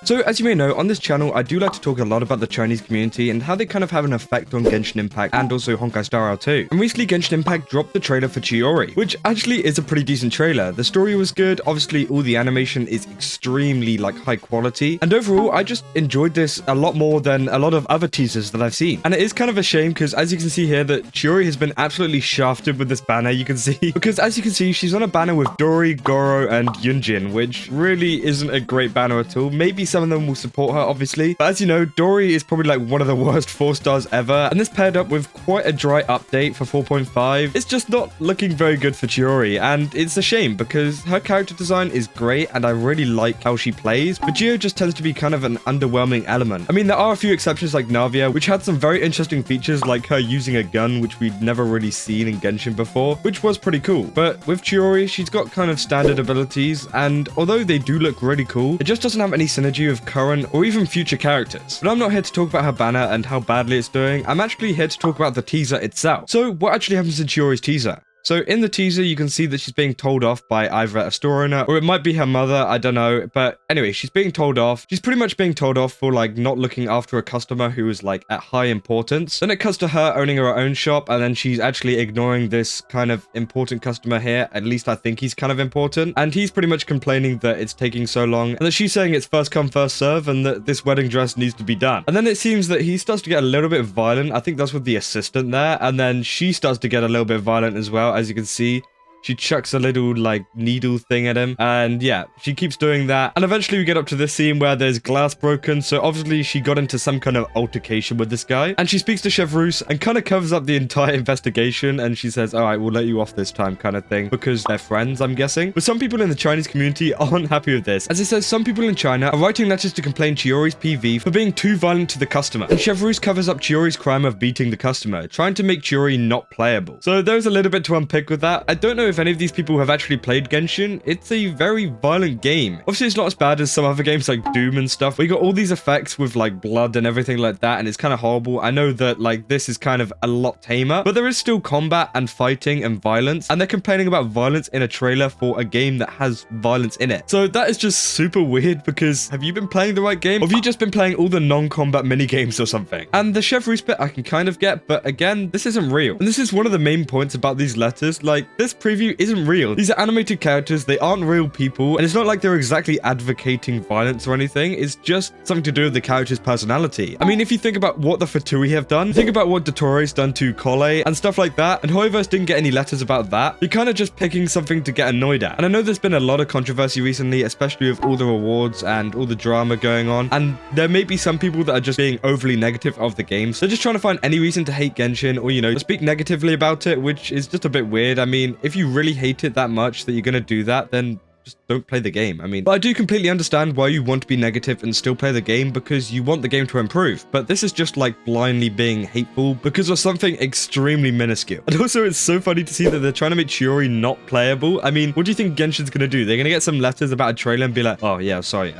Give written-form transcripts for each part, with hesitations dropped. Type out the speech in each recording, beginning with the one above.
So as you may know, on this channel, I do like to talk a lot about the Chinese community and how they kind of have an effect on Genshin Impact and also Honkai Star Rail too. And recently Genshin Impact dropped the trailer for Chiori, which actually is a pretty decent trailer. The story was good, obviously all the animation is extremely like high quality, and overall I just enjoyed this a lot more than a lot of other teasers that I've seen. And it is kind of a shame because as you can see here that Chiori has been absolutely shafted with this banner, you can see, because as you can see she's on a banner with Dori, Goro and Yunjin, which really isn't a great banner at all. Maybe some of them will support her obviously, but as you know, Dori is probably like one of the worst 4-stars ever, and this paired up with quite a dry update for 4.5. It's just not looking very good for Chiori, and it's a shame because her character design is great and I really like how she plays, but Geo just tends to be kind of an underwhelming element. I mean, there are a few exceptions like Navia, which had some very interesting features like her using a gun, which we'd never really seen in Genshin before, which was pretty cool. But with Chiori, she's got kind of standard abilities, and although they do look really cool, it just doesn't have any synergy with current or even future characters. But I'm not here to talk about her banner and how badly it's doing. I'm actually here to talk about the teaser itself. So what actually happens in Chiori's teaser? So in the teaser, you can see that she's being told off by either a store owner or it might be her mother, I don't know. But anyway, she's being told off. She's pretty much being told off for like not looking after a customer who is like at high importance. Then it cuts to her owning her own shop, and then she's actually ignoring this kind of important customer here. At least I think he's kind of important. And he's pretty much complaining that it's taking so long and that she's saying it's first come, first serve and that this wedding dress needs to be done. And then it seems that he starts to get a little bit violent. I think that's with the assistant there. And then she starts to get a little bit violent as well. As you can see, she chucks a little like needle thing at him, and yeah, she keeps doing that. And eventually we get up to this scene where there's glass broken, so obviously she got into some kind of altercation with this guy, and she speaks to Chef Roos and kind of covers up the entire investigation, and she says, all right, we'll let you off this time, kind of thing, because they're friends, I'm guessing. But some people in the Chinese community aren't happy with this, as it says some people in China are writing letters to complain Chiori's PV for being too violent to the customer, and Chef Roos covers up Chiori's crime of beating the customer, trying to make Chiori not playable. So there's a little bit to unpick with that. I don't know if any of these people have actually played Genshin. It's a very violent game. Obviously, it's not as bad as some other games like Doom and stuff. We got all these effects with like blood and everything like that, and it's kind of horrible. I know that like this is kind of a lot tamer, but there is still combat and fighting and violence, and they're complaining about violence in a trailer for a game that has violence in it. So that is just super weird, because have you been playing the right game, or have you just been playing all the non-combat mini games or something? And the Chef Roos bit I can kind of get, but again, this isn't real. And this is one of the main points about these letters. Like, this preview isn't real. These are animated characters, they aren't real people, and it's not like they're exactly advocating violence or anything. It's just something to do with the character's personality. I mean, if you think about what the Fatui have done, think about what Dottoro's done to Collei and stuff like that, and Hoiverse didn't get any letters about that. You're kind of just picking something to get annoyed at. And I know there's been a lot of controversy recently, especially with all the rewards and all the drama going on, and there may be some people that are just being overly negative of the games. They're just trying to find any reason to hate Genshin, or, you know, speak negatively about it, which is just a bit weird. I mean, if you really hate it that much that you're gonna do that, then just don't play the game. I mean, but I do completely understand why you want to be negative and still play the game, because you want the game to improve. But this is just like blindly being hateful because of something extremely minuscule. And also, it's so funny to see that they're trying to make Chiori not playable. I mean, what do you think Genshin's gonna do? They're gonna get some letters about a trailer and be like, oh yeah, sorry,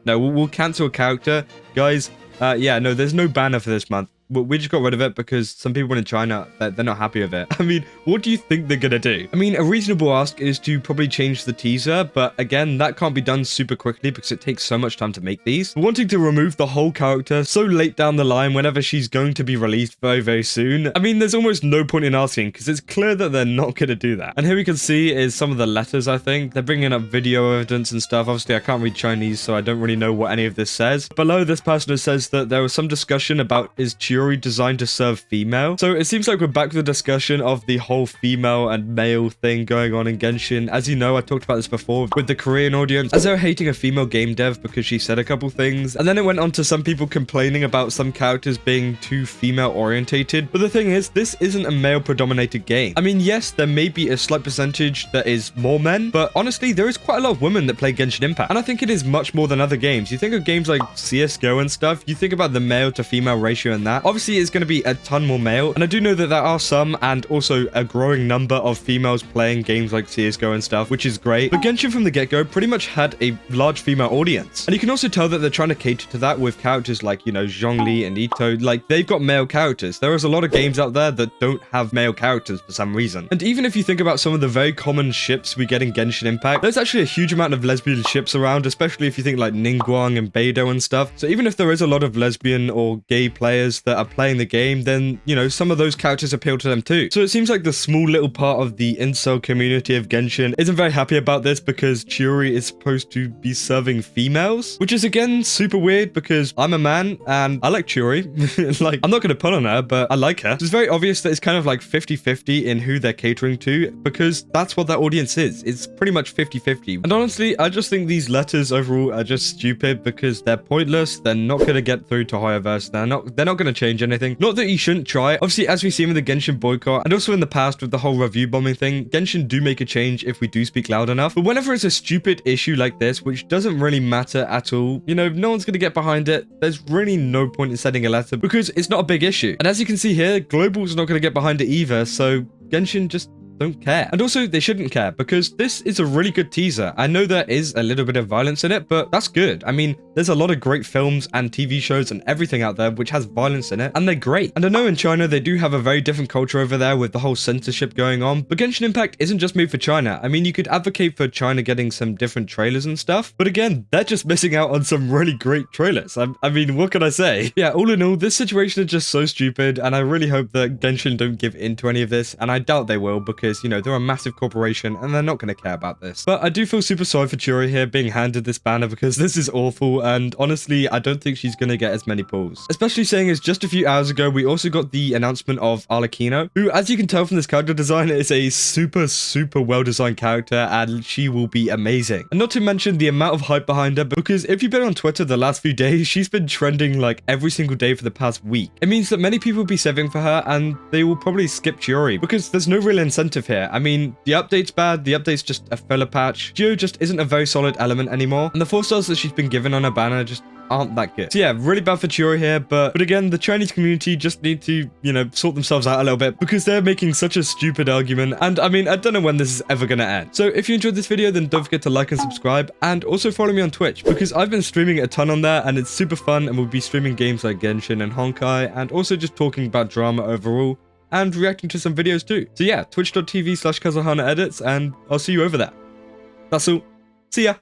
no, we'll cancel a character, guys. Yeah, no, there's no banner for this month. We just got rid of it because some people in China, they're not happy with it. I mean, what do you think they're gonna do? I mean, a reasonable ask is to probably change the teaser, but again, that can't be done super quickly because it takes so much time to make these. But wanting to remove the whole character so late down the line whenever she's going to be released very, very soon, I mean, there's almost no point in asking because it's clear that they're not gonna do that. And here we can see is some of the letters, I think. They're bringing up video evidence and stuff. Obviously, I can't read Chinese, so I don't really know what any of this says. Below, this person says that there was some discussion about is Chiori designed to serve female. So it seems like we're back to the discussion of the whole female and male thing going on in Genshin. As you know, I talked about this before with the Korean audience, as they were hating a female game dev because she said a couple things. And then it went on to some people complaining about some characters being too female orientated. But the thing is, this isn't a male predominated game. I mean, yes, there may be a slight percentage that is more men, but honestly, there is quite a lot of women that play Genshin Impact. And I think it is much more than other games. You think of games like CSGO and stuff, you think about the male to female ratio and that. obviously it's going to be a ton more male, and I do know that there are some and also a growing number of females playing games like CSGO and stuff, which is great. But Genshin from the get-go pretty much had a large female audience, and you can also tell that they're trying to cater to that with characters like, you know, Zhongli and Ito. Like, they've got male characters. There is a lot of games out there that don't have male characters for some reason. And even if you think about some of the very common ships we get in Genshin Impact, there's actually a huge amount of lesbian ships around, especially if you think like Ningguang and Beidou and stuff. So even if there is a lot of lesbian or gay players that are playing the game, then, you know, some of those characters appeal to them too. So it seems like the small little part of the incel community of Genshin isn't very happy about this because Chiori is supposed to be serving females, which is again super weird because I'm a man and I like Chiori. Like, I'm not going to put on her, but I like her. It's very obvious that it's kind of like 50-50 in who they're catering to because that's what their audience is. It's pretty much 50-50. And honestly, I just think these letters overall are just stupid because they're pointless. They're not going to get through to higher verse. They're not going to change anything. Not that you shouldn't try. Obviously, as we've seen with the Genshin boycott and also in the past with the whole review bombing thing, Genshin do make a change if we do speak loud enough. But whenever it's a stupid issue like this, which doesn't really matter at all, you know, no one's going to get behind it. There's really no point in sending a letter because it's not a big issue. And as you can see here, Global's not going to get behind it either. So Genshin just don't care. And also, they shouldn't care because this is a really good teaser. I know there is a little bit of violence in it, but that's good. I mean, there's a lot of great films and TV shows and everything out there which has violence in it, and they're great. And I know in China, they do have a very different culture over there with the whole censorship going on, but Genshin Impact isn't just made for China. I mean, you could advocate for China getting some different trailers and stuff, but again, they're just missing out on some really great trailers. I mean, what can I say? Yeah, all in all, this situation is just so stupid, and I really hope that Genshin don't give in to any of this, and I doubt they will because, you know, they're a massive corporation and they're not going to care about this. But I do feel super sorry for Chiori here being handed this banner because this is awful, and honestly, I don't think she's going to get as many pulls. Especially saying as just a few hours ago, we also got the announcement of Arlecchino, who, as you can tell from this character design, is a super well-designed character, and she will be amazing. And not to mention the amount of hype behind her, because if you've been on Twitter the last few days, she's been trending like every single day for the past week. It means that many people will be saving for her, and they will probably skip Chiori because there's no real incentive here. I mean, the update's bad, the update's just a filler patch. Geo just isn't a very solid element anymore, and the 4 stars that she's been given on her banner just aren't that good. So yeah, really bad for Chiori here, but again, the Chinese community just need to, you know, sort themselves out a little bit because they're making such a stupid argument, and I mean, I don't know when this is ever gonna end. So if you enjoyed this video, then don't forget to like and subscribe, and also follow me on Twitch because I've been streaming a ton on there, and it's super fun, and we'll be streaming games like Genshin and Honkai, and also just talking about drama overall, and reacting to some videos too. So yeah, twitch.tv/KazuhanaEdits, and I'll see you over there. That's all. See ya.